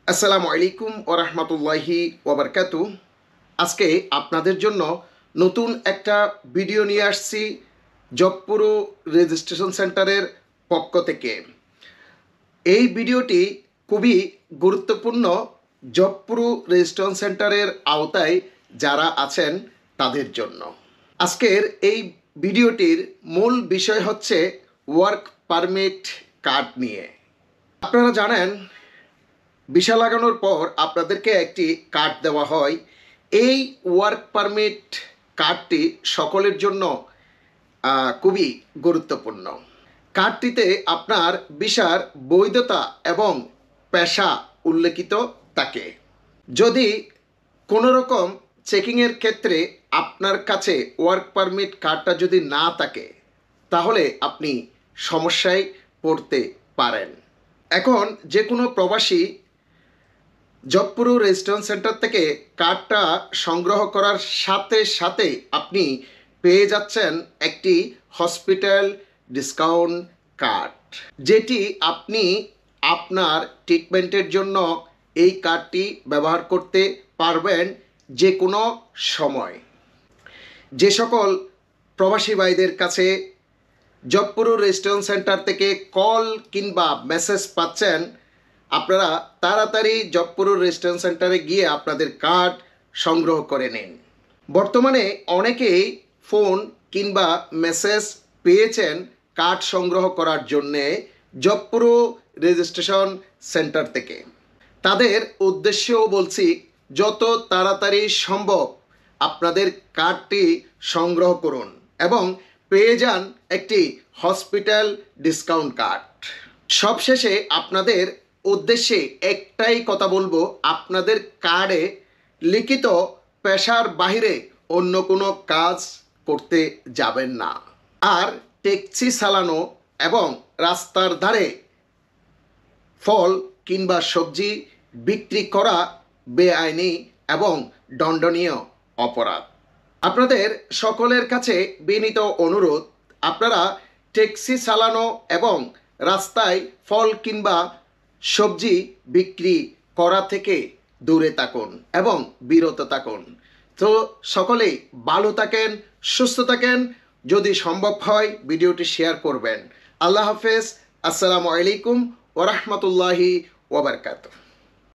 আসসালামু আলাইকুম ওয়া রাহমাতুল্লাহি ওয়া বারাকাতুহু। আজকে আপনাদের জন্য নতুন একটা ভিডিও নিয়ে আসছি জবপুরু রেজিস্ট্রেশন সেন্টারের পক্ষ থেকে। এই ভিডিওটি খুবই গুরুত্বপূর্ণ জবপুরু রেজিস্ট্রেশন সেন্টারের আওতায় যারা আছেন তাদের জন্য। আজকের এই ভিডিওটির মূল বিষয় হচ্ছে ওয়ার্ক পারমিট কার্ড নিয়ে। আপনারা জানেন ভিসা লাগানোর পর আপনাদেরকে একটি কার্ড দেওয়া হয়। এই ওয়ার্ক পারমিট কার্ডটি সকলের জন্য খুবই গুরুত্বপূর্ণ। কার্ডটিতে আপনার ভিসার বৈধতা এবং পেশা উল্লেখিত থাকে। যদি কোনো রকম চেকিংয়ের ক্ষেত্রে আপনার কাছে ওয়ার্ক পারমিট কার্ডটা যদি না থাকে তাহলে আপনি সমস্যায় পড়তে পারেন। এখন যে কোনো প্রবাসী জবপুরু রেজিস্ট্রেশন সেন্টার থেকে কার্ডটা সংগ্রহ করার সাথে সাথে আপনি পেয়ে যাচ্ছেন একটি হসপিটাল ডিসকাউন্ট কার্ড, যেটি আপনি আপনার ট্রিটমেন্টের জন্য এই কার্ডটি ব্যবহার করতে পারবেন যে কোনো সময়। যে সকল প্রবাসী ভাইদের কাছে জবপুরু রেজিস্ট্রেশন সেন্টার থেকে কল কিংবা মেসেজ পাচ্ছেন, আপনারা তাড়াতাড়ি জবপুরু রেজিস্ট্রেশন সেন্টারে গিয়ে আপনাদের কার্ড সংগ্রহ করে নিন। বর্তমানে অনেকেই ফোন কিংবা মেসেজ পেয়েছেন কার্ড সংগ্রহ করার জন্যে জবপুরু রেজিস্ট্রেশন সেন্টার থেকে। তাদের উদ্দেশ্যেও বলছি, যত তাড়াতাড়ি সম্ভব আপনাদের কার্ডটি সংগ্রহ করুন এবং পেয়ে যান একটি হসপিটাল ডিসকাউন্ট কার্ড। সবশেষে আপনাদের উদ্দেশ্যে একটাই কথা বলবো, আপনাদের কার্ডে লিখিত পেশার বাহিরে অন্য কোনো কাজ করতে যাবেন না। আর ট্যাক্সি চালানো এবং রাস্তার ধারে ফল কিংবা সবজি বিক্রি করা বেআইনি এবং দণ্ডনীয় অপরাধ। আপনাদের সকলের কাছে বিনীত অনুরোধ, আপনারা ট্যাক্সি চালানো এবং রাস্তায় ফল কিংবা সবজি বিক্রি করা থেকে দূরে থাকুন এবং বিরত থাকুন। তো সকলেই ভালো থাকেন, সুস্থ থাকেন। যদি সম্ভব হয় ভিডিওটি শেয়ার করবেন। আল্লাহ হাফেজ। আসসালামু আলাইকুম ওয়া রাহমাতুল্লাহি ওয়া বারাকাতুহু।